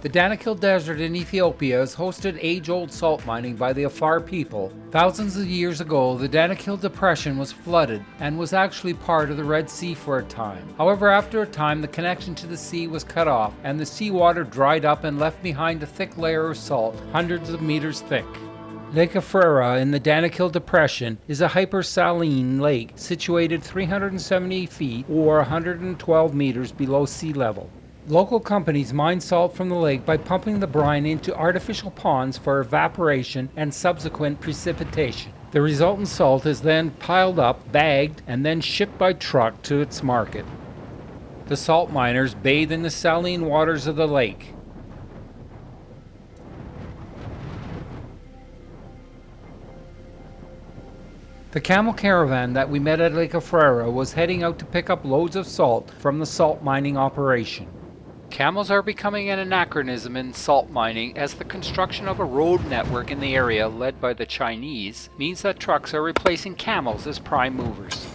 The Danakil Desert in Ethiopia has hosted age-old salt mining by the Afar people. Thousands of years ago, the Danakil Depression was flooded and was actually part of the Red Sea for a time. However, after a time, the connection to the sea was cut off and the seawater dried up and left behind a thick layer of salt, hundreds of meters thick. Lake Afrera in the Danakil Depression is a hypersaline lake situated 370 feet or 112 meters below sea level. Local companies mine salt from the lake by pumping the brine into artificial ponds for evaporation and subsequent precipitation. The resultant salt is then piled up, bagged, and then shipped by truck to its market. The salt miners bathe in the saline waters of the lake. The camel caravan that we met at Lake Afrera was heading out to pick up loads of salt from the salt mining operation. Camels are becoming an anachronism in salt mining as the construction of a road network in the area led by the Chinese means that trucks are replacing camels as prime movers.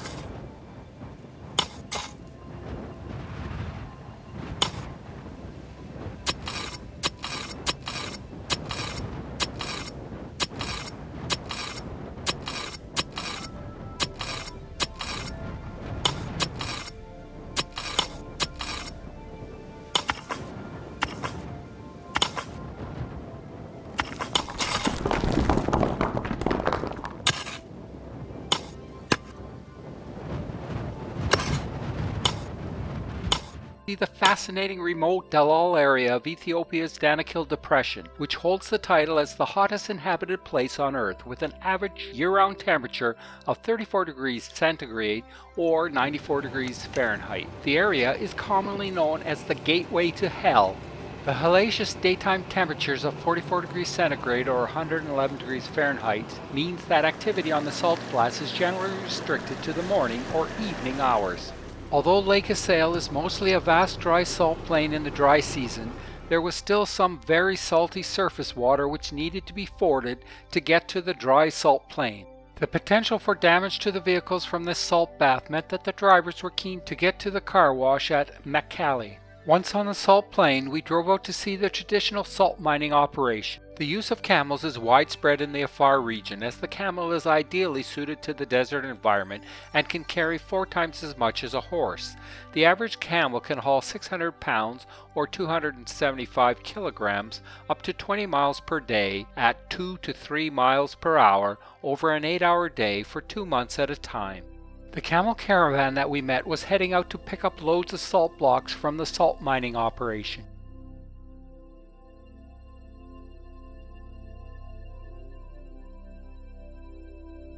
The fascinating remote Dalal area of Ethiopia's Danakil Depression, which holds the title as the hottest inhabited place on Earth with an average year-round temperature of 34 degrees centigrade or 94 degrees Fahrenheit. The area is commonly known as the gateway to hell. The hellacious daytime temperatures of 44 degrees centigrade or 111 degrees Fahrenheit means that activity on the salt flats is generally restricted to the morning or evening hours. Although Lake Assail is mostly a vast dry salt plain in the dry season, there was still some very salty surface water which needed to be forded to get to the dry salt plain. The potential for damage to the vehicles from this salt bath meant that the drivers were keen to get to the car wash at Mekelle. Once on the salt plain, we drove out to see the traditional salt mining operation. The use of camels is widespread in the Afar region as the camel is ideally suited to the desert environment and can carry 4 times as much as a horse. The average camel can haul 600 pounds or 275 kilograms up to 20 miles per day at 2 to 3 miles per hour over an 8-hour day for 2 months at a time. The camel caravan that we met was heading out to pick up loads of salt blocks from the salt mining operation.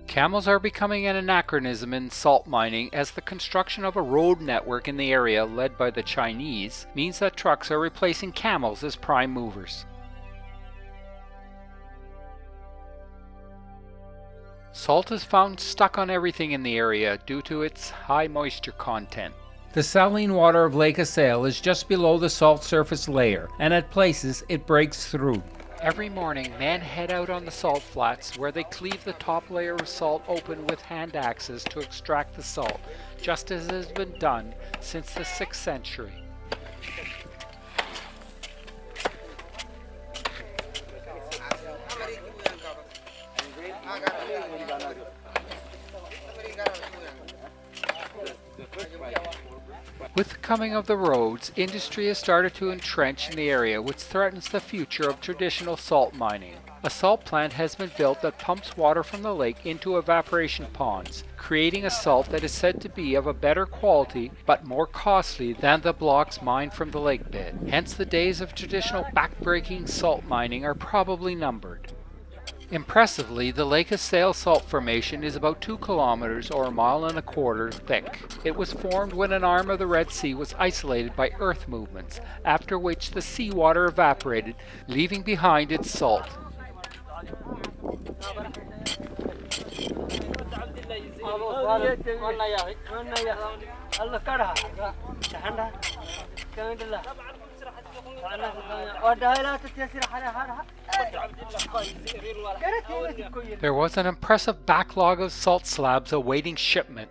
Camels are becoming an anachronism in salt mining as the construction of a road network in the area led by the Chinese means that trucks are replacing camels as prime movers. Salt is found stuck on everything in the area due to its high moisture content. The saline water of Lake Assail is just below the salt surface layer, and at places it breaks through. Every morning, men head out on the salt flats where they cleave the top layer of salt open with hand axes to extract the salt, just as has been done since the 6th century. With the coming of the roads, industry has started to entrench in the area, which threatens the future of traditional salt mining. A salt plant has been built that pumps water from the lake into evaporation ponds, creating a salt that is said to be of a better quality but more costly than the blocks mined from the lake bed. Hence the days of traditional backbreaking salt mining are probably numbered. Impressively, the Lake Assail Salt Formation is about 2 kilometers or 1.25 miles thick. It was formed when an arm of the Red Sea was isolated by earth movements, after which the seawater evaporated, leaving behind its salt. There was an impressive backlog of salt slabs awaiting shipment.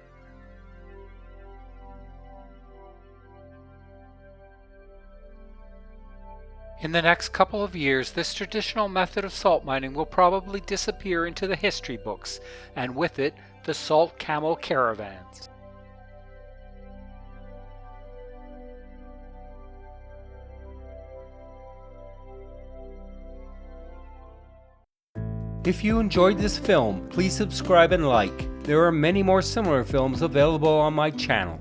In the next couple of years, this traditional method of salt mining will probably disappear into the history books, and with it, the salt camel caravans. If you enjoyed this film, please subscribe and like. There are many more similar films available on my channel.